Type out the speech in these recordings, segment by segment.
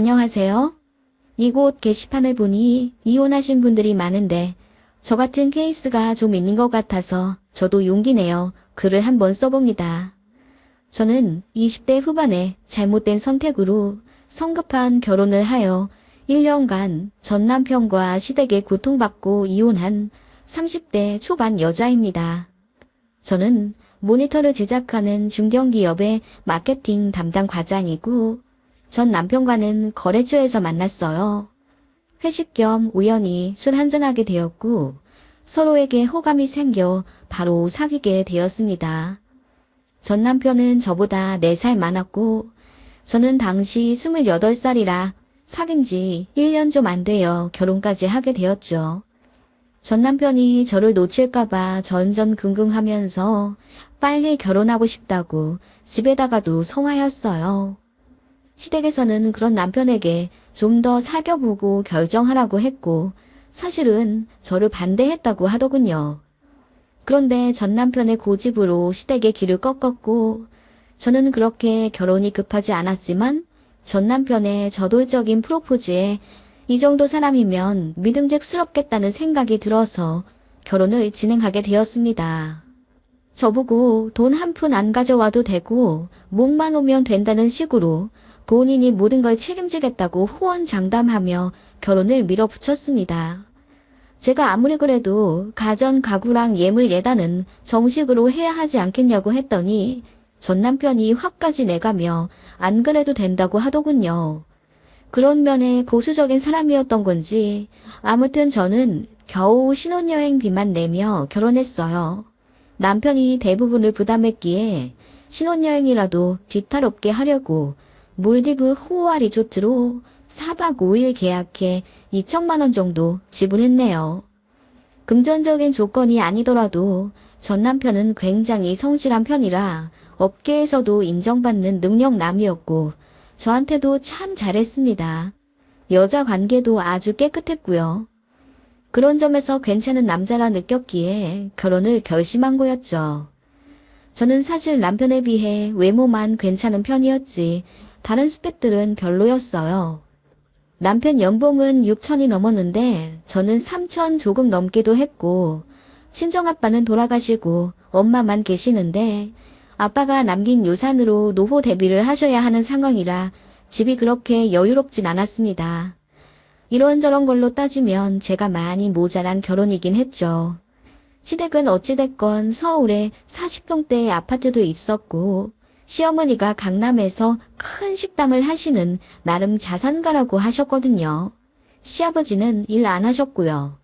안녕하세요. 이곳 게시판을 보니 이혼하신 분들이 많은데 저 같은 케이스가 좀 있는 것 같아서 저도 용기 내어 글을 한번 써봅니다. 저는 20대 후반에 잘못된 선택으로 성급한 결혼을 하여 1년간 전 남편과 시댁에 고통받고 이혼한 30대 초반 여자입니다. 저는 모니터를 제작하는 중견기업의 마케팅 담당 과장이고 전 남편과는 거래처에서 만났어요. 회식 겸 우연히 술 한잔하게 되었고 서로에게 호감이 생겨 바로 사귀게 되었습니다. 전 남편은 저보다 4살 많았고 저는 당시 28살이라 사귄 지 1년 좀 안 되어 결혼까지 하게 되었죠. 전 남편이 저를 놓칠까봐 전전긍긍하면서 빨리 결혼하고 싶다고 집에다가도 성화였어요. 시댁에서는 그런 남편에게 좀 더 사귀어보고 결정하라고 했고 사실은 저를 반대했다고 하더군요. 그런데 전 남편의 고집으로 시댁의 길을 꺾었고 저는 그렇게 결혼이 급하지 않았지만 전 남편의 저돌적인 프로포즈에 이 정도 사람이면 믿음직스럽겠다는 생각이 들어서 결혼을 진행하게 되었습니다. 저보고 돈 한 푼 안 가져와도 되고 목만 오면 된다는 식으로 본인이 모든 걸 책임지겠다고 호언장담하며 결혼을 밀어붙였습니다. 제가 아무리 그래도 가전, 가구랑 예물 예단은 정식으로 해야 하지 않겠냐고 했더니 전 남편이 화까지 내가며 안 그래도 된다고 하더군요. 그런 면에 보수적인 사람이었던 건지 아무튼 저는 겨우 신혼여행비만 내며 결혼했어요. 남편이 대부분을 부담했기에 신혼여행이라도 뒤탈없게 하려고 몰디브 호우아 리조트로 4박 5일 계약해 2천만 원 정도 지불했네요. 금전적인 조건이 아니더라도 전 남편은 굉장히 성실한 편이라 업계에서도 인정받는 능력남이었고 저한테도 참 잘했습니다. 여자 관계도 아주 깨끗했고요. 그런 점에서 괜찮은 남자라 느꼈기에 결혼을 결심한 거였죠. 저는 사실 남편에 비해 외모만 괜찮은 편이었지 다른 스펙들은 별로였어요. 남편 연봉은 6천이 넘었는데 저는 3천 조금 넘기도 했고 친정아빠는 돌아가시고 엄마만 계시는데 아빠가 남긴 유산으로 노후 대비를 하셔야 하는 상황이라 집이 그렇게 여유롭진 않았습니다. 이런저런 걸로 따지면 제가 많이 모자란 결혼이긴 했죠. 시댁은 어찌됐건 서울에 40평대의 아파트도 있었고 시어머니가 강남에서 큰 식당을 하시는 나름 자산가라고 하셨거든요. 시아버지는 일 안 하셨고요.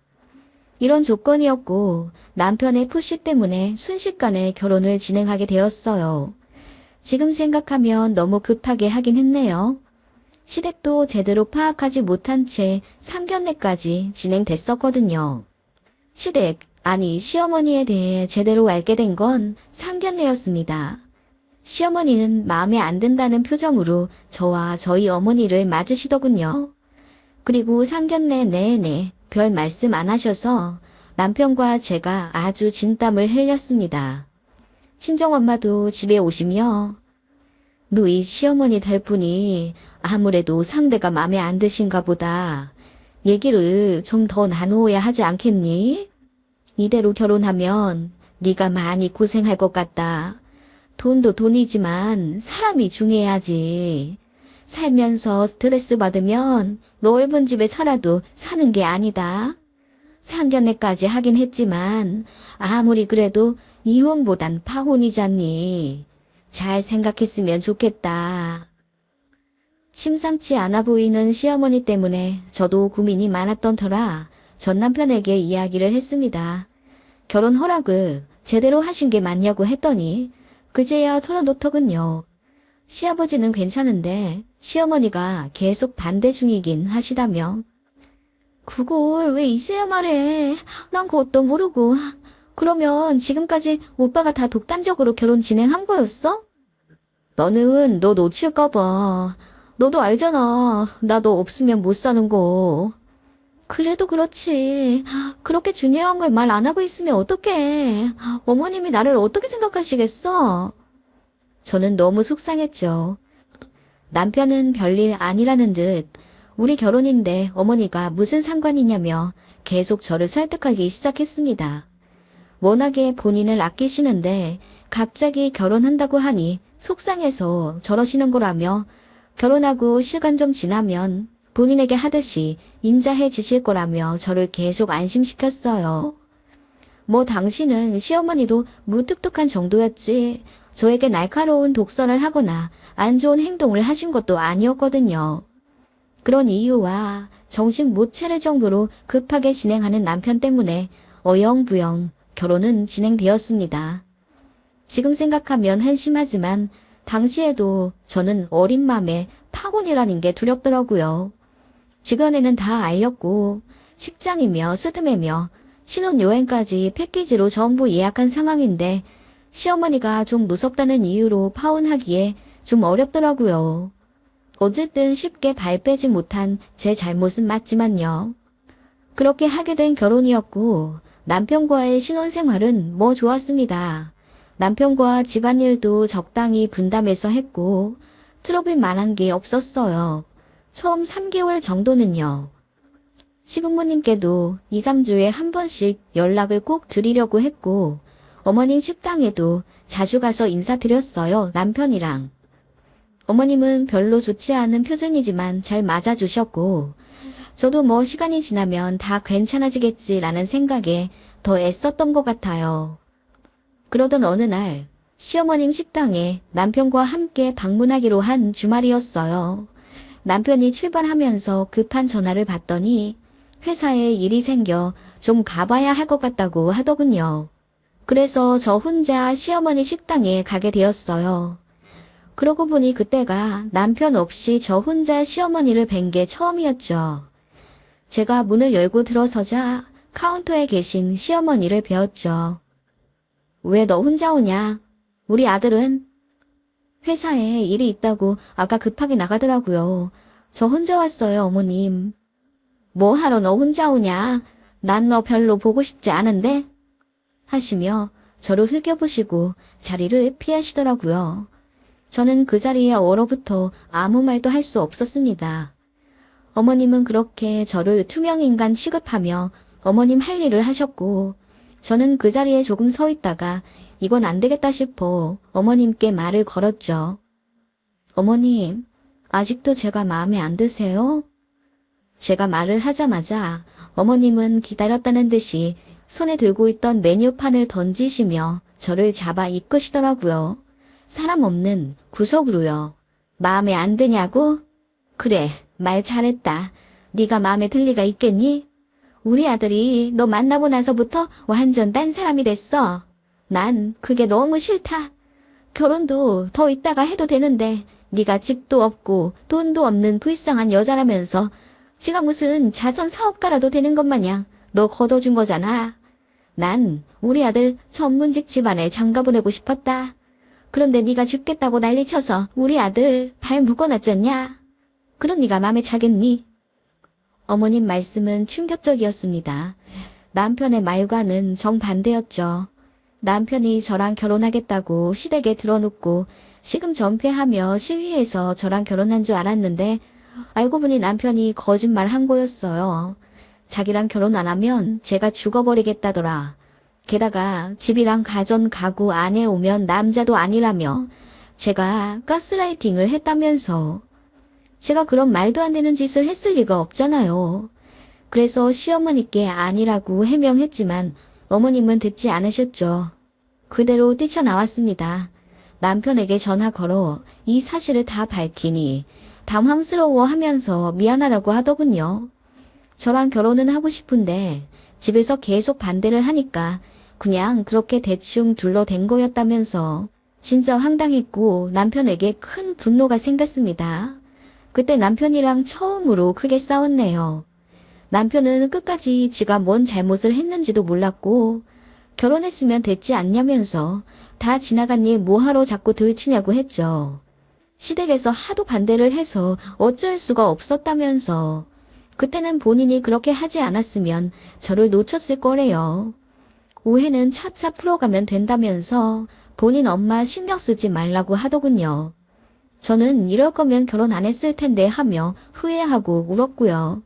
이런 조건이었고 남편의 푸시 때문에 순식간에 결혼을 진행하게 되었어요. 지금 생각하면 너무 급하게 하긴 했네요. 시댁도 제대로 파악하지 못한 채 상견례까지 진행됐었거든요. 시댁, 아니 시어머니에 대해 제대로 알게 된 건 상견례였습니다. 시어머니는 마음에 안 든다는 표정으로 저와 저희 어머니를 맞으시더군요. 그리고 상견례 내내 별 말씀 안 하셔서 남편과 제가 아주 진땀을 흘렸습니다. 친정엄마도 집에 오시며 너희 시어머니 될 분이 아무래도 상대가 마음에 안 드신가 보다. 얘기를 좀 더 나누어야 하지 않겠니? 이대로 결혼하면 네가 많이 고생할 것 같다. 돈도 돈이지만 사람이 중요해야지. 살면서 스트레스 받으면 넓은 집에 살아도 사는 게 아니다. 상견례까지 하긴 했지만 아무리 그래도 이혼보단 파혼이잖니. 잘 생각했으면 좋겠다. 심상치 않아 보이는 시어머니 때문에 저도 고민이 많았던 터라 전 남편에게 이야기를 했습니다. 결혼 허락을 제대로 하신 게 맞냐고 했더니 그제야 털어놓더군요. 시아버지는 괜찮은데 시어머니가 계속 반대 중이긴 하시다며. 그걸 왜 이제야 말해. 난 그것도 모르고. 그러면 지금까지 오빠가 다 독단적으로 결혼 진행한 거였어? 너는 너 놓칠까 봐. 너도 알잖아. 나 너 없으면 못 사는 거. 그래도 그렇지. 그렇게 중요한 걸 말 안 하고 있으면 어떡해. 어머님이 나를 어떻게 생각하시겠어? 저는 너무 속상했죠. 남편은 별일 아니라는 듯 우리 결혼인데 어머니가 무슨 상관이냐며 계속 저를 설득하기 시작했습니다. 워낙에 본인을 아끼시는데 갑자기 결혼한다고 하니 속상해서 저러시는 거라며 결혼하고 시간 좀 지나면 본인에게 하듯이 인자해 지실 거라며 저를 계속 안심시켰어요. 뭐 당신은 시어머니도 무뚝뚝한 정도였지 저에게 날카로운 독설을 하거나 안 좋은 행동을 하신 것도 아니었거든요. 그런 이유와 정신 못 차릴 정도로 급하게 진행하는 남편 때문에 어영부영 결혼은 진행되었습니다. 지금 생각하면 한심하지만 당시에도 저는 어린 마음에 파혼이라는 게 두렵더라고요. 주변에는 다 알렸고 식장이며 스드메며 신혼여행까지 패키지로 전부 예약한 상황인데 시어머니가 좀 무섭다는 이유로 파혼하기에 좀 어렵더라고요. 어쨌든 쉽게 발 빼지 못한 제 잘못은 맞지만요. 그렇게 하게 된 결혼이었고 남편과의 신혼생활은 뭐 좋았습니다. 남편과 집안일도 적당히 분담해서 했고 트러블 만한 게 없었어요. 처음 3개월 정도는요. 시부모님께도 2, 3주에 한 번씩 연락을 꼭 드리려고 했고 어머님 식당에도 자주 가서 인사드렸어요, 남편이랑. 어머님은 별로 좋지 않은 표정이지만 잘 맞아주셨고 저도 뭐 시간이 지나면 다 괜찮아지겠지라는 생각에 더 애썼던 것 같아요. 그러던 어느 날 시어머님 식당에 남편과 함께 방문하기로 한 주말이었어요. 남편이 출발하면서 급한 전화를 받더니 회사에 일이 생겨 좀 가봐야 할 것 같다고 하더군요. 그래서 저 혼자 시어머니 식당에 가게 되었어요. 그러고 보니 그때가 남편 없이 저 혼자 시어머니를 뵌 게 처음이었죠. 제가 문을 열고 들어서자 카운터에 계신 시어머니를 뵈었죠. 왜 너 혼자 오냐? 우리 아들은? 회사에 일이 있다고 아까 급하게 나가더라고요. 저 혼자 왔어요, 어머님. 뭐 하러 너 혼자 오냐? 난 너 별로 보고 싶지 않은데? 하시며 저를 흘겨보시고 자리를 피하시더라고요. 저는 그 자리에 얼어붙어 아무 말도 할 수 없었습니다. 어머님은 그렇게 저를 투명인간 취급하며 어머님 할 일을 하셨고 저는 그 자리에 조금 서 있다가 이건 안 되겠다 싶어 어머님께 말을 걸었죠. 어머님, 아직도 제가 마음에 안 드세요? 제가 말을 하자마자 어머님은 기다렸다는 듯이 손에 들고 있던 메뉴판을 던지시며 저를 잡아 이끄시더라고요. 사람 없는 구석으로요. 마음에 안 드냐고? 그래, 말 잘했다. 네가 마음에 들 리가 있겠니? 우리 아들이 너 만나고 나서부터 완전 딴 사람이 됐어. 난 그게 너무 싫다. 결혼도 더 있다가 해도 되는데 네가 집도 없고 돈도 없는 불쌍한 여자라면서 지가 무슨 자선 사업가라도 되는 것 마냥 너 걷어준 거잖아. 난 우리 아들 전문직 집안에 장가 보내고 싶었다. 그런데 네가 죽겠다고 난리쳐서 우리 아들 발 묶어놨잖냐? 그럼 네가 마음에 차겠니? 어머님 말씀은 충격적이었습니다. 남편의 말과는 정반대였죠. 남편이 저랑 결혼하겠다고 시댁에 들어놓고 시금 전폐하며 시위해서 저랑 결혼한 줄 알았는데 알고 보니 남편이 거짓말한 거였어요. 자기랑 결혼 안 하면 제가 죽어버리겠다더라. 게다가 집이랑 가전 가구 안에 오면 남자도 아니라며 제가 가스라이팅을 했다면서. 제가 그런 말도 안 되는 짓을 했을 리가 없잖아요. 그래서 시어머니께 아니라고 해명했지만 어머님은 듣지 않으셨죠. 그대로 뛰쳐나왔습니다. 남편에게 전화 걸어 이 사실을 다 밝히니 당황스러워하면서 미안하다고 하더군요. 저랑 결혼은 하고 싶은데 집에서 계속 반대를 하니까 그냥 그렇게 대충 둘러댄 거였다면서 진짜 황당했고 남편에게 큰 분노가 생겼습니다. 그때 남편이랑 처음으로 크게 싸웠네요. 남편은 끝까지 지가 뭔 잘못을 했는지도 몰랐고 결혼했으면 됐지 않냐면서 다 지나간 일 뭐하러 자꾸 들추냐고 했죠. 시댁에서 하도 반대를 해서 어쩔 수가 없었다면서 그때는 본인이 그렇게 하지 않았으면 저를 놓쳤을 거래요. 오해는 차차 풀어가면 된다면서 본인 엄마 신경 쓰지 말라고 하더군요. 저는 이럴 거면 결혼 안 했을 텐데 하며 후회하고 울었고요.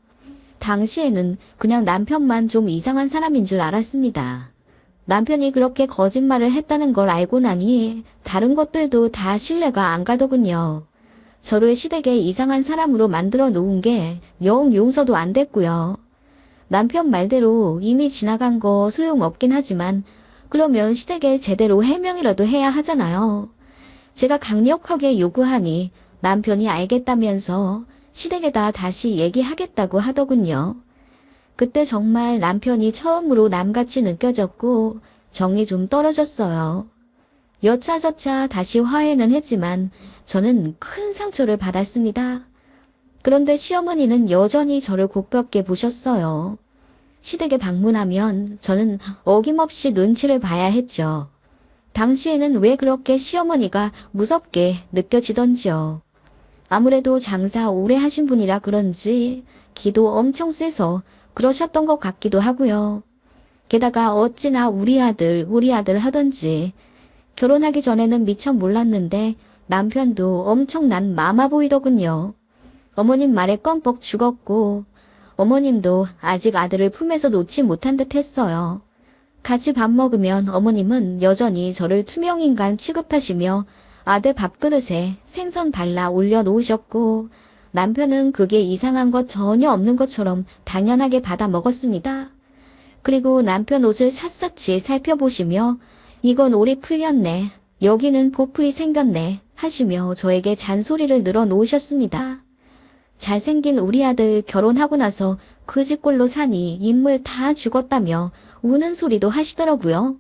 당시에는 그냥 남편만 좀 이상한 사람인 줄 알았습니다. 남편이 그렇게 거짓말을 했다는 걸 알고 나니 다른 것들도 다 신뢰가 안 가더군요. 저를 시댁에 이상한 사람으로 만들어 놓은 게 영 용서도 안 됐고요. 남편 말대로 이미 지나간 거 소용없긴 하지만 그러면 시댁에 제대로 해명이라도 해야 하잖아요. 제가 강력하게 요구하니 남편이 알겠다면서 시댁에다 다시 얘기하겠다고 하더군요. 그때 정말 남편이 처음으로 남같이 느껴졌고 정이 좀 떨어졌어요. 여차저차 다시 화해는 했지만 저는 큰 상처를 받았습니다. 그런데 시어머니는 여전히 저를 곱게 보셨어요. 시댁에 방문하면 저는 어김없이 눈치를 봐야 했죠. 당시에는 왜 그렇게 시어머니가 무섭게 느껴지던지요. 아무래도 장사 오래 하신 분이라 그런지 기도 엄청 세서 그러셨던 것 같기도 하고요. 게다가 어찌나 우리 아들 하던지 결혼하기 전에는 미처 몰랐는데 남편도 엄청난 마마보이더군요. 어머님 말에 껌뻑 죽었고 어머님도 아직 아들을 품에서 놓지 못한 듯 했어요. 같이 밥 먹으면 어머님은 여전히 저를 투명인간 취급하시며 아들 밥그릇에 생선 발라 올려놓으셨고 남편은 그게 이상한 것 전혀 없는 것처럼 당연하게 받아 먹었습니다. 그리고 남편 옷을 샅샅이 살펴보시며 이건 올이 풀렸네, 여기는 보풀이 생겼네 하시며 저에게 잔소리를 늘어놓으셨습니다. 잘생긴 우리 아들 결혼하고 나서 그 집 꼴로 사니 인물 다 죽었다며 우는 소리도 하시더라고요.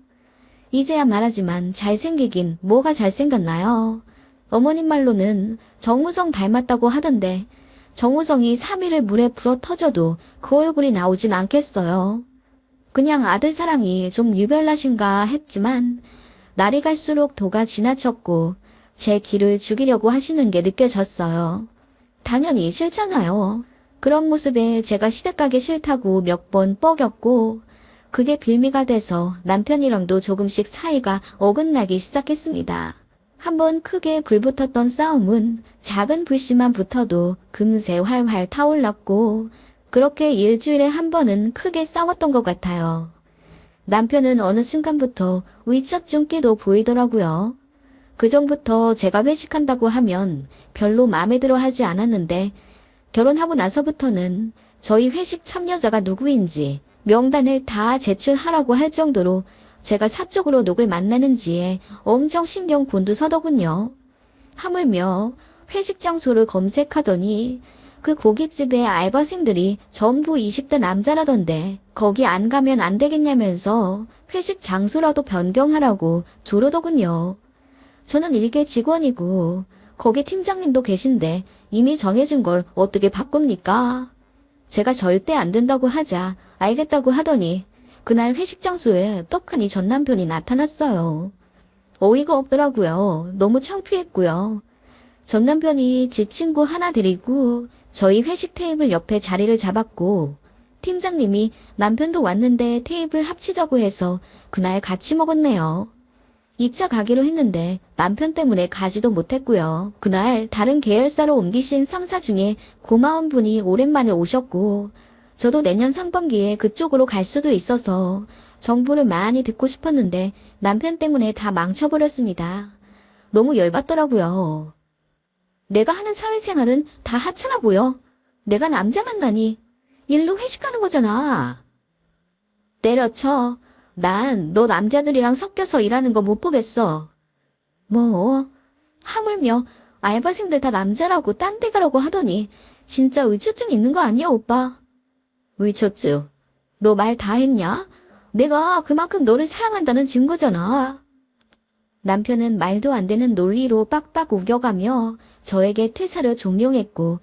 이제야 말하지만 잘생기긴 뭐가 잘생겼나요? 어머님 말로는 정우성 닮았다고 하던데 정우성이 3일을 물에 불어 터져도 그 얼굴이 나오진 않겠어요. 그냥 아들 사랑이 좀 유별나신가 했지만 날이 갈수록 도가 지나쳤고 제 기를 죽이려고 하시는 게 느껴졌어요. 당연히 싫잖아요. 그런 모습에 제가 시댁 가기 싫다고 몇 번 뻐겼고 그게 빌미가 돼서 남편이랑도 조금씩 사이가 어긋나기 시작했습니다. 한번 크게 불붙었던 싸움은 작은 불씨만 붙어도 금세 활활 타올랐고 그렇게 일주일에 한 번은 크게 싸웠던 것 같아요. 남편은 어느 순간부터 위처증기도 보이더라고요. 그전부터 제가 회식한다고 하면 별로 마음에 들어 하지 않았는데 결혼하고 나서부터는 저희 회식 참여자가 누구인지 명단을 다 제출하라고 할 정도로 제가 사적으로 누굴 만나는지에 엄청 신경 곤두서더군요. 하물며 회식 장소를 검색하더니 그 고깃집의 알바생들이 전부 20대 남자라던데 거기 안 가면 안 되겠냐면서 회식 장소라도 변경하라고 조르더군요. 저는 일개 직원이고 거기 팀장님도 계신데 이미 정해진 걸 어떻게 바꿉니까? 제가 절대 안 된다고 하자 알겠다고 하더니 그날 회식 장소에 떡하니 전 남편이 나타났어요. 어이가 없더라고요. 너무 창피했고요. 전 남편이 지 친구 하나 데리고 저희 회식 테이블 옆에 자리를 잡았고 팀장님이 남편도 왔는데 테이블 합치자고 해서 그날 같이 먹었네요. 2차 가기로 했는데 남편 때문에 가지도 못했고요. 그날 다른 계열사로 옮기신 상사 중에 고마운 분이 오랜만에 오셨고 저도 내년 상반기에 그쪽으로 갈 수도 있어서 정보를 많이 듣고 싶었는데 남편 때문에 다 망쳐버렸습니다. 너무 열받더라고요. 내가 하는 사회생활은 다 하찮아 보여. 내가 남자 만나니 일로 회식하는 거잖아. 때려쳐. 난 너 남자들이랑 섞여서 일하는 거 못 보겠어. 뭐? 하물며 알바생들 다 남자라고 딴 데 가라고 하더니 진짜 의처증 있는 거 아니야, 오빠? 의처증? 너 말 다 했냐? 내가 그만큼 너를 사랑한다는 증거잖아. 남편은 말도 안 되는 논리로 빡빡 우겨가며 저에게 퇴사를 종용했고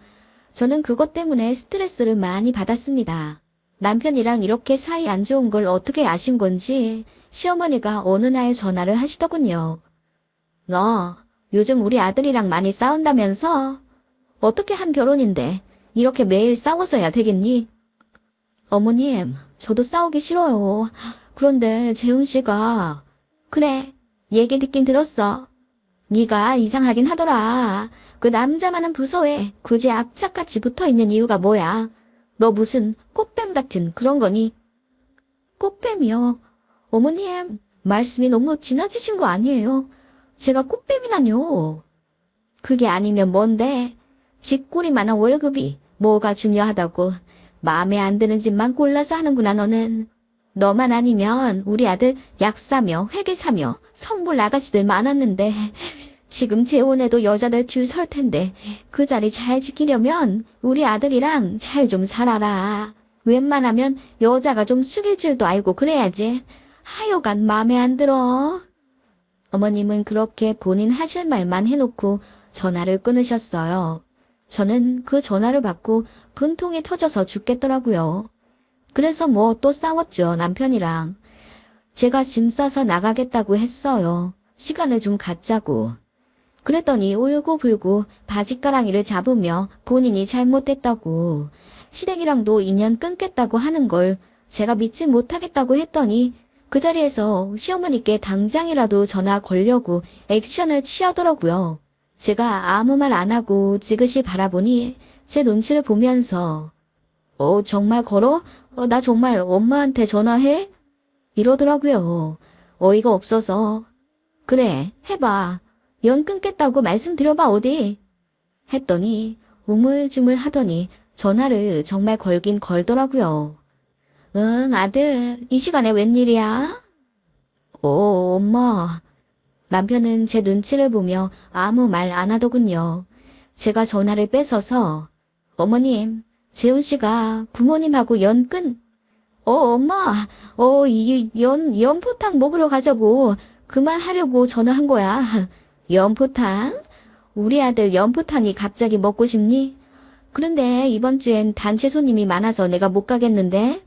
저는 그것 때문에 스트레스를 많이 받았습니다. 남편이랑 이렇게 사이 안 좋은 걸 어떻게 아신 건지 시어머니가 어느 날 전화를 하시더군요. 너 요즘 우리 아들이랑 많이 싸운다면서? 어떻게 한 결혼인데 이렇게 매일 싸워서야 되겠니? 어머님, 저도 싸우기 싫어요. 그런데 재훈 씨가... 그래, 얘기 듣긴 들었어. 네가 이상하긴 하더라. 그 남자만은 부서에 굳이 악착같이 붙어있는 이유가 뭐야? 너 무슨 꽃뱀 같은 그런 거니? 꽃뱀이요? 어머님, 말씀이 너무 지나치신 거 아니에요? 제가 꽃뱀이라뇨. 그게 아니면 뭔데? 쥐꼬리만한 월급이 뭐가 중요하다고. 마음에 안 드는 집만 골라서 하는구나, 너는. 너만 아니면 우리 아들 약 사며 회계 사며 성불 아가씨들 많았는데 지금 재혼해도 여자들 줄 설 텐데 그 자리 잘 지키려면 우리 아들이랑 잘 좀 살아라. 웬만하면 여자가 좀 숙일 줄도 알고 그래야지. 하여간 마음에 안 들어. 어머님은 그렇게 본인 하실 말만 해놓고 전화를 끊으셨어요. 저는 그 전화를 받고 분통이 터져서 죽겠더라고요. 그래서 뭐 또 싸웠죠, 남편이랑. 제가 짐 싸서 나가겠다고 했어요. 시간을 좀 갖자고. 그랬더니 울고불고 바짓가랑이를 잡으며 본인이 잘못됐다고, 시댁이랑도 인연 끊겠다고 하는 걸 제가 믿지 못하겠다고 했더니 그 자리에서 시어머니께 당장이라도 전화 걸려고 액션을 취하더라고요. 제가 아무 말 안 하고 지그시 바라보니 제 눈치를 보면서 정말 걸어? 나 정말 엄마한테 전화해? 이러더라고요. 어이가 없어서 그래, 해봐. 연 끊겠다고 말씀드려봐 어디? 했더니 우물쭈물 하더니 전화를 정말 걸긴 걸더라고요. 응, 아들, 이 시간에 웬일이야? 엄마. 남편은 제 눈치를 보며 아무 말 안 하더군요. 제가 전화를 뺏어서 어머님, 재훈 씨가 부모님하고 연 끊... 엄마, 연포탕 먹으러 가자고. 그 말 하려고 전화한 거야. 연포탕? 우리 아들 연포탕이 갑자기 먹고 싶니? 그런데 이번 주엔 단체 손님이 많아서 내가 못 가겠는데?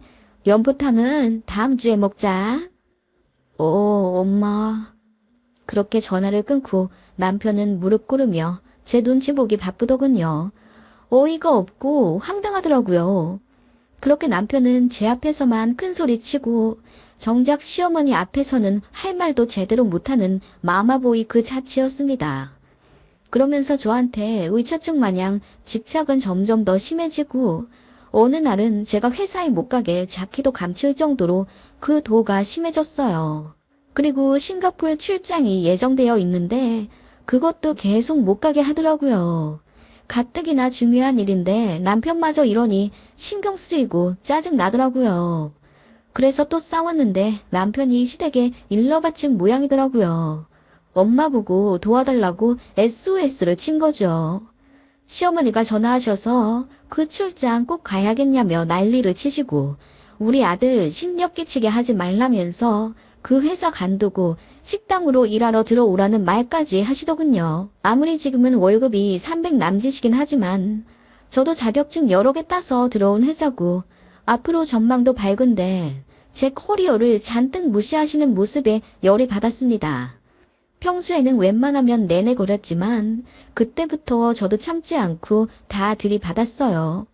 연포탕은 다음 주에 먹자. 엄마. 그렇게 전화를 끊고 남편은 무릎 꿇으며 제 눈치 보기 바쁘더군요. 어이가 없고 황당하더라고요. 그렇게 남편은 제 앞에서만 큰 소리 치고 정작 시어머니 앞에서는 할 말도 제대로 못하는 마마보이 그 자체였습니다. 그러면서 저한테 의처증 마냥 집착은 점점 더 심해지고 어느 날은 제가 회사에 못 가게 자기도 감출 정도로 그 도가 심해졌어요. 그리고 싱가포르 출장이 예정되어 있는데 그것도 계속 못 가게 하더라고요. 가뜩이나 중요한 일인데 남편마저 이러니 신경 쓰이고 짜증 나더라고요. 그래서 또 싸웠는데 남편이 시댁에 일러 바친 모양이더라고요. 엄마 보고 도와달라고 SOS를 친 거죠. 시어머니가 전화하셔서 그 출장 꼭 가야겠냐며 난리를 치시고 우리 아들 심력 끼치게 하지 말라면서 그 회사 간두고 식당으로 일하러 들어오라는 말까지 하시더군요. 아무리 지금은 월급이 300 남짓이긴 하지만 저도 자격증 여러 개 따서 들어온 회사고 앞으로 전망도 밝은데 제 커리어를 잔뜩 무시하시는 모습에 열이 받았습니다. 평소에는 웬만하면 내내거렸지만 그때부터 저도 참지 않고 다 들이받았어요.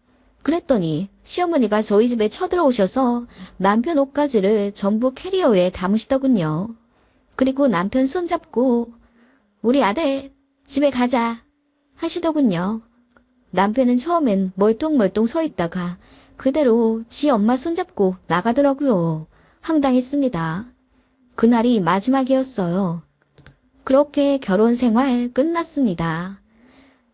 그랬더니 시어머니가 저희 집에 쳐들어오셔서 남편 옷가지를 전부 캐리어에 담으시더군요. 그리고 남편 손잡고 우리 아들 집에 가자 하시더군요. 남편은 처음엔 멀뚱멀뚱 서 있다가 그대로 지 엄마 손잡고 나가더라고요. 황당했습니다. 그날이 마지막이었어요. 그렇게 결혼 생활 끝났습니다.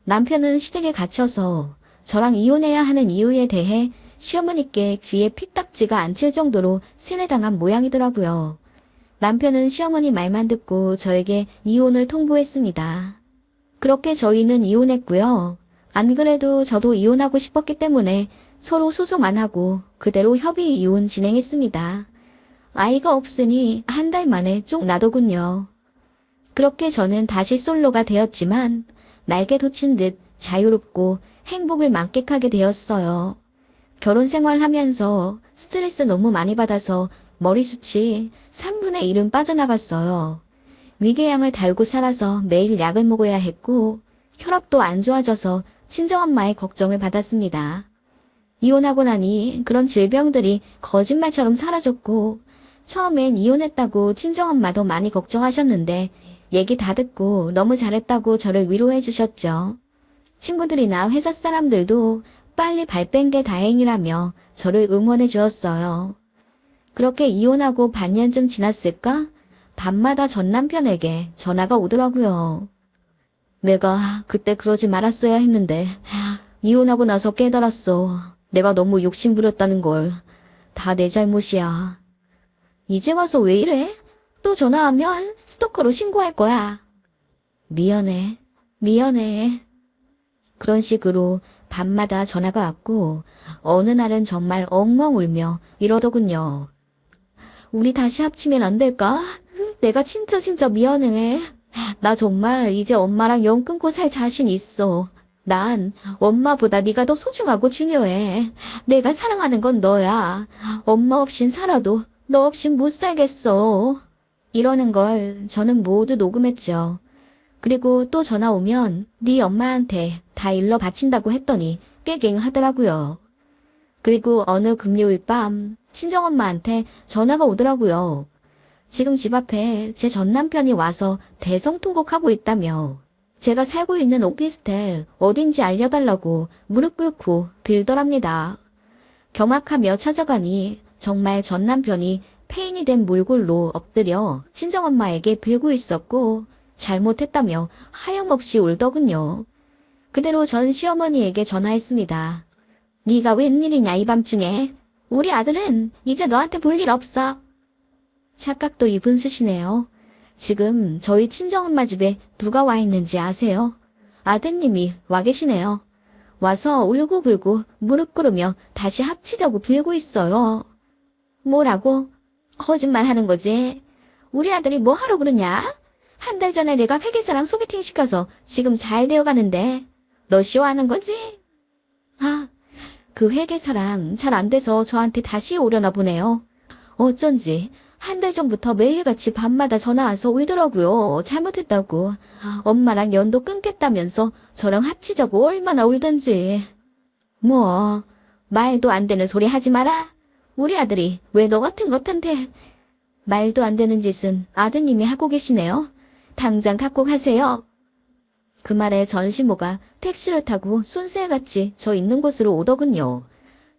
남편은 시댁에 갇혀서 저랑 이혼해야 하는 이유에 대해 시어머니께 귀에 피딱지가 앉힐 정도로 세뇌당한 모양이더라고요. 남편은 시어머니 말만 듣고 저에게 이혼을 통보했습니다. 그렇게 저희는 이혼했고요. 안 그래도 저도 이혼하고 싶었기 때문에 서로 소송 안 하고 그대로 협의 이혼 진행했습니다. 아이가 없으니 한 달 만에 쭉 나더군요. 그렇게 저는 다시 솔로가 되었지만 날개 돋친 듯 자유롭고 행복을 만끽하게 되었어요. 결혼 생활하면서 스트레스 너무 많이 받아서 머리숱이 3분의 1은 빠져나갔어요. 위궤양을 달고 살아서 매일 약을 먹어야 했고 혈압도 안 좋아져서 친정엄마의 걱정을 받았습니다. 이혼하고 나니 그런 질병들이 거짓말처럼 사라졌고 처음엔 이혼했다고 친정엄마도 많이 걱정하셨는데 얘기 다 듣고 너무 잘했다고 저를 위로해 주셨죠. 친구들이나 회사 사람들도 빨리 발 뺀 게 다행이라며 저를 응원해 주었어요. 그렇게 이혼하고 반년쯤 지났을까? 밤마다 전 남편에게 전화가 오더라고요. 내가 그때 그러지 말았어야 했는데 이혼하고 나서 깨달았어. 내가 너무 욕심부렸다는 걸. 다 내 잘못이야. 이제 와서 왜 이래? 또 전화하면 스토커로 신고할 거야. 미안해. 미안해. 그런 식으로 밤마다 전화가 왔고 어느 날은 정말 엉엉 울며 이러더군요. 우리 다시 합치면 안 될까? 내가 진짜 미안해. 나 정말 이제 엄마랑 연 끊고 살 자신 있어. 난 엄마보다 네가 더 소중하고 중요해. 내가 사랑하는 건 너야. 엄마 없인 살아도 너 없인 못 살겠어. 이러는 걸 저는 모두 녹음했죠. 그리고 또 전화 오면 네 엄마한테 다 일러 바친다고 했더니 깨갱 하더라고요. 그리고 어느 금요일 밤 친정엄마한테 전화가 오더라고요. 지금 집 앞에 제 전 남편이 와서 대성통곡하고 있다며 제가 살고 있는 오피스텔 어딘지 알려달라고 무릎 꿇고 빌더랍니다. 경악하며 찾아가니 정말 전 남편이 폐인이 된 몰골로 엎드려 친정엄마에게 빌고 있었고 잘못했다며 하염없이 울더군요. 그대로 전 시어머니에게 전화했습니다. 네가 웬일이냐 이 밤중에. 우리 아들은 이제 너한테 볼 일 없어. 착각도 입은 쑤시네요. 지금 저희 친정엄마 집에 누가 와 있는지 아세요? 아드님이 와 계시네요. 와서 울고불고 무릎 꿇으며 다시 합치자고 빌고 있어요. 뭐라고? 거짓말 하는 거지? 우리 아들이 뭐 하러 그러냐? 한 달 전에 내가 회계사랑 소개팅 시켜서 지금 잘 되어가는데 너 쇼하는 거지? 아, 그 회계사랑 잘 안 돼서 저한테 다시 오려나 보네요. 어쩐지 한 달 전부터 매일같이 밤마다 전화 와서 울더라고요. 잘못했다고. 엄마랑 연도 끊겠다면서 저랑 합치자고 얼마나 울던지. 뭐 말도 안 되는 소리 하지 마라. 우리 아들이 왜 너 같은 것한테. 말도 안 되는 짓은 아드님이 하고 계시네요. 당장 갖고 가세요. 그 말에 전시모가 택시를 타고 쏜새같이 저 있는 곳으로 오더군요.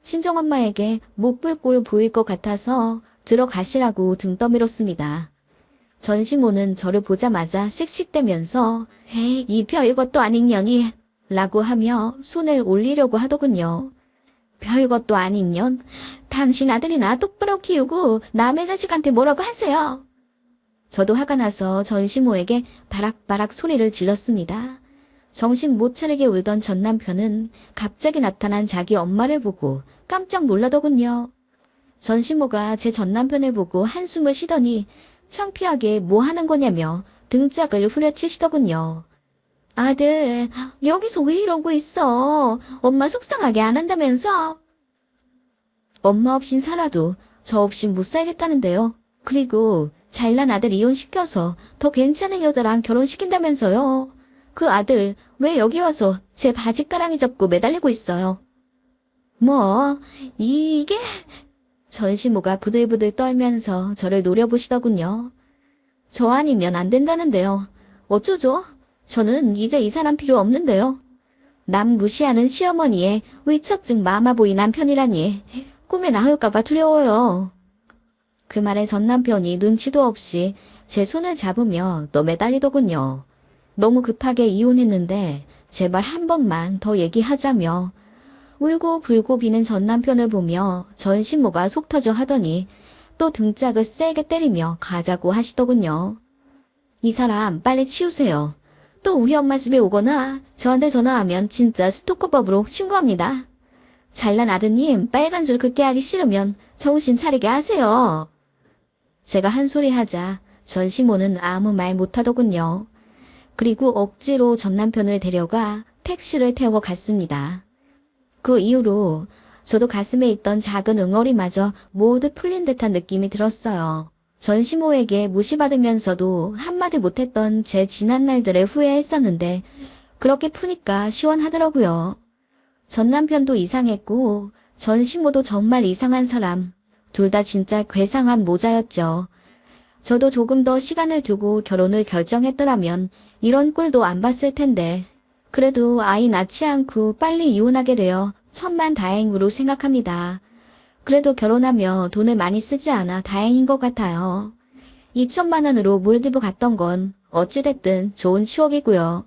친정엄마에게 못 볼 꼴 보일 것 같아서 들어가시라고 등 떠밀었습니다. 전시모는 저를 보자마자 씩씩대면서 에이 이 별것도 아닌 년이 라고 하며 손을 올리려고 하더군요. 별것도 아닌 년? 당신 아들이나 똑바로 키우고 남의 자식한테 뭐라고 하세요. 저도 화가 나서 전시모에게 바락바락 소리를 질렀습니다. 정신 못 차리게 울던 전 남편은 갑자기 나타난 자기 엄마를 보고 깜짝 놀라더군요. 전시모가 제 전 남편을 보고 한숨을 쉬더니 창피하게 뭐 하는 거냐며 등짝을 후려치시더군요. 아들, 여기서 왜 이러고 있어? 엄마 속상하게 안 한다면서? 엄마 없인 살아도 저 없인 못 살겠다는데요. 그리고 잘난 아들 이혼시켜서 더 괜찮은 여자랑 결혼시킨다면서요. 그 아들 왜 여기 와서 제 바지가랑이 잡고 매달리고 있어요? 뭐 이게... 전시모가 부들부들 떨면서 저를 노려보시더군요. 저 아니면 안 된다는데요. 어쩌죠? 저는 이제 이 사람 필요 없는데요. 남 무시하는 시어머니의 위처증 마마보이 남편이라니 꿈에 나올까봐 두려워요. 그 말에 전 남편이 눈치도 없이 제 손을 잡으며 또 매달리더군요. 너무 급하게 이혼했는데 제발 한 번만 더 얘기하자며 울고 불고 비는 전 남편을 보며 전신모가 속 터져 하더니 또 등짝을 세게 때리며 가자고 하시더군요. 이 사람 빨리 치우세요. 또 우리 엄마 집에 오거나 저한테 전화하면 진짜 스토커법으로 신고합니다. 잘난 아드님 빨간 줄 긋게 하기 싫으면 정신 차리게 하세요. 제가 한 소리 하자 전시모는 아무 말 못하더군요. 그리고 억지로 전 남편을 데려가 택시를 태워 갔습니다. 그 이후로 저도 가슴에 있던 작은 응어리마저 모두 풀린 듯한 느낌이 들었어요. 전시모에게 무시받으면서도 한마디 못했던 제 지난 날들에 후회했었는데 그렇게 푸니까 시원하더라고요. 전 남편도 이상했고 전시모도 정말 이상한 사람. 둘 다 진짜 괴상한 모자였죠. 저도 조금 더 시간을 두고 결혼을 결정했더라면 이런 꼴도 안 봤을 텐데. 그래도 아이 낳지 않고 빨리 이혼하게 되어 천만다행으로 생각합니다. 그래도 결혼하며 돈을 많이 쓰지 않아 다행인 것 같아요. 2천만 원으로 몰디브 갔던 건 어찌됐든 좋은 추억이고요.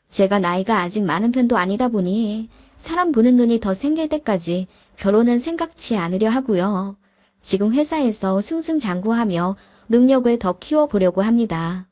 제가 나이가 아직 많은 편도 아니다 보니 사람 보는 눈이 더 생길 때까지 결혼은 생각지 않으려 하고요. 지금 회사에서 승승장구하며 능력을 더 키워보려고 합니다.